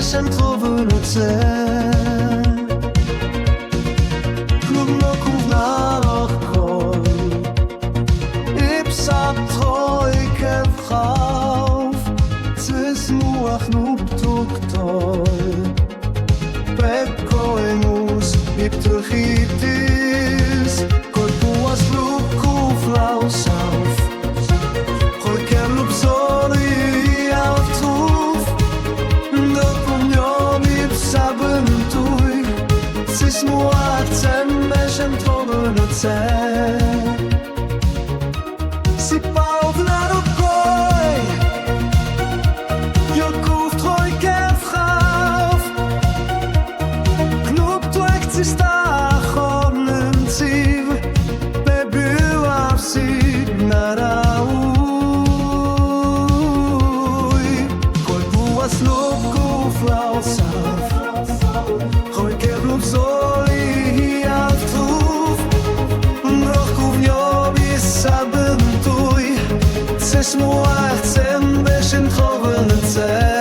Sem trouvano Klub no kuvnarach koi Ipsab troi kevchauf Zis muach nub tuktoi Pep koemus iptuchitis Koi puas lub kuflaus auf Koi ker lub zori auf truf Sabentui Sis muatem meshem trovenotse Si pauvlano koi Jo kuf troi kevchauf Knub tuek zistachon tiv Bebu afsid naraui Koi buas lub kuflausaf Gooi keer op zoli af troef Nog kuvnjom is sabentui Zes moacht en beshen choven het